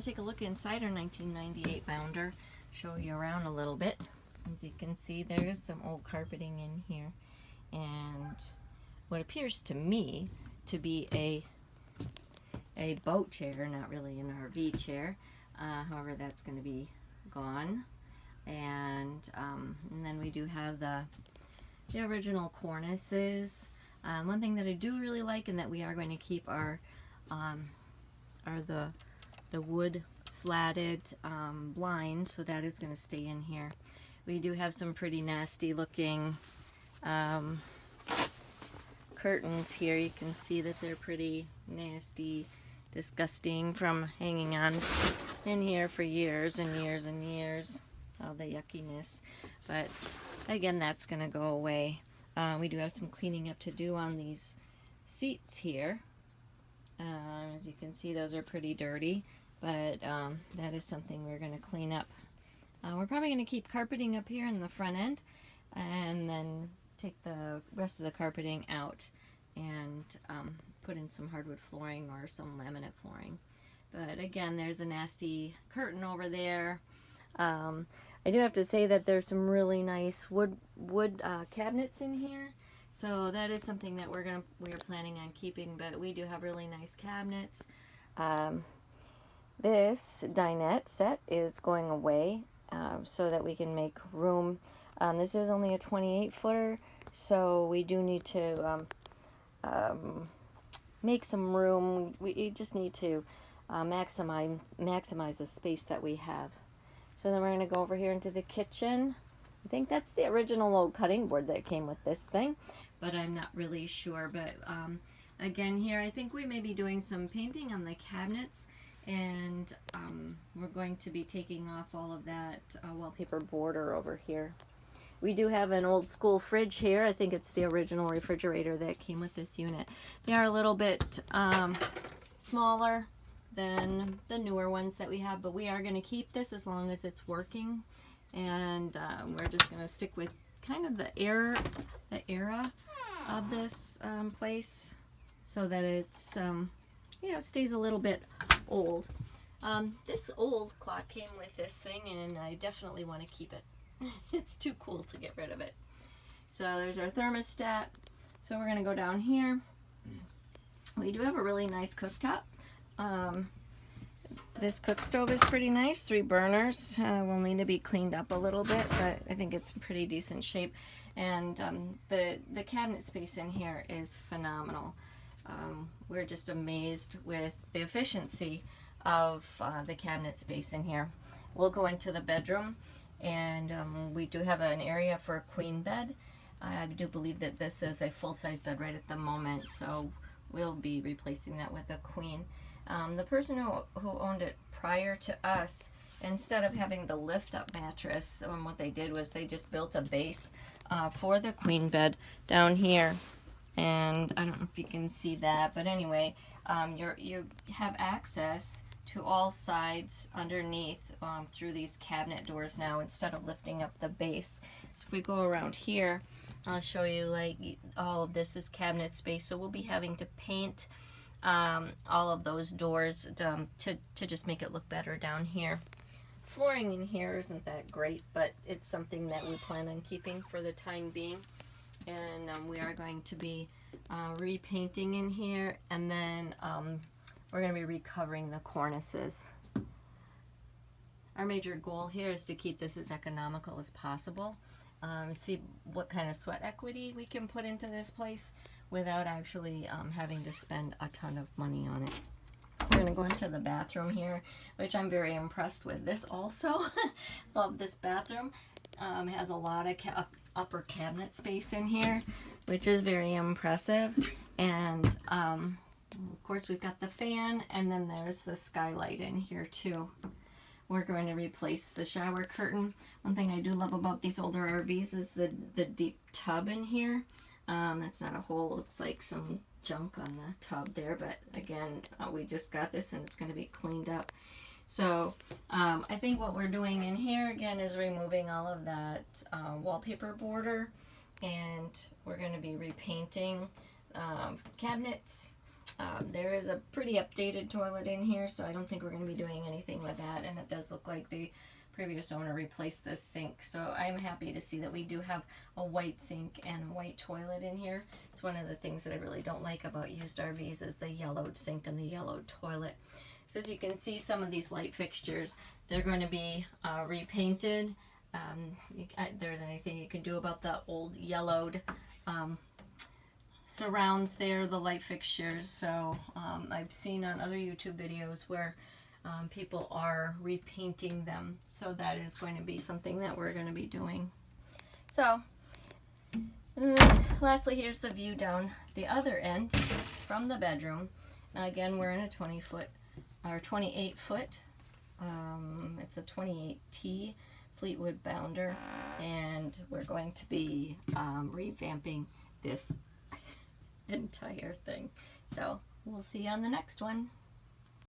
to take a look inside our 1998 Bounder, show you around a little bit. As you can see, there's some old carpeting in here, and what appears to me to be a boat chair, not really an RV chair. However, that's going to be gone. And then we do have the original cornices. One thing that I do really like, and that we are going to keep, are the wood slatted blinds, so that is going to stay in here. We do have some pretty nasty looking curtains here. You can see that they're pretty nasty, disgusting, from hanging on in here for years and years and years. All the yuckiness. But again, that's going to go away. We do have some cleaning up to do on these seats here. As you can see, those are pretty dirty, but that is something we're going to clean up. We're probably going to keep carpeting up here in the front end, and then take the rest of the carpeting out and put in some hardwood flooring or some laminate flooring. But again, there's a nasty curtain over there. I do have to say that there's some really nice wood cabinets in here, so that is something that we're planning on keeping. But we do have really nice cabinets. This dinette set is going away, so that we can make room. This is only a 28-footer, so we do need to make some room. We just need to maximize the space that we have. So then we're going to go over here into the kitchen. I think that's the original old cutting board that came with this thing, but I'm not really sure. But again, here I think we may be doing some painting on the cabinets, and we're going to be taking off all of that wallpaper border over here. We do have an old school fridge here. I think it's the original refrigerator that came with this unit. They are a little bit smaller than the newer ones that we have, but we are going to keep this as long as it's working. And we're just going to stick with kind of the era of this place, so that it's stays a little bit old. This old clock came with this thing, and I definitely want to keep it. It's too cool to get rid of it. So there's our thermostat. So we're going to go down here. We do have a really nice cooktop. This cook stove is pretty nice, 3 burners. Will need to be cleaned up a little bit, but I think it's in pretty decent shape. And the cabinet space in here is phenomenal. We're just amazed with the efficiency of the cabinet space in here. We'll go into the bedroom, and we do have an area for a queen bed. I do believe that this is a full-size bed right at the moment, so we'll be replacing that with a queen. The person who owned it prior to us, instead of having the lift-up mattress, what they did was they just built a base for the queen bed down here. And I don't know if you can see that, but anyway, you have access to all sides underneath through these cabinet doors now, instead of lifting up the base. So if we go around here, I'll show you, like, all of this is cabinet space, so we'll be having to paint all of those doors to just make it look better down here. Flooring in here isn't that great, but it's something that we plan on keeping for the time being. And we are going to be repainting in here, and then we're going to be recovering the cornices. Our major goal here is to keep this as economical as possible. See what kind of sweat equity we can put into this place without actually having to spend a ton of money on it. We're going to go into the bathroom here, which I'm very impressed with. This also, love this bathroom. Has a lot of upper cabinet space in here, which is very impressive. And of course, we've got the fan, and then there's the skylight in here too. We're going to replace the shower curtain. One thing I do love about these older RVs is the deep tub in here. That's not a hole, looks like some junk on the tub there, but again, we just got this and it's going to be cleaned up. So I think what we're doing in here again is removing all of that wallpaper border, and we're going to be repainting cabinets There is a pretty updated toilet in here, so I don't think we're going to be doing anything with that, and it does look like the previous owner replaced this sink, so I'm happy to see that we do have a white sink and a white toilet in here. It's one of the things that I really don't like about used RVs is the yellowed sink and the yellowed toilet. So as you can see, some of these light fixtures, they're going to be repainted. There isn't anything you can do about the old yellowed surrounds there, the light fixtures. So I've seen on other YouTube videos where people are repainting them. So that is going to be something that we're going to be doing. So lastly, here's the view down the other end from the bedroom. Now again, we're in a 20-foot or 28-foot. It's a 28T Fleetwood bounder, and we're going to be revamping this entire thing. So we'll see you on the next one.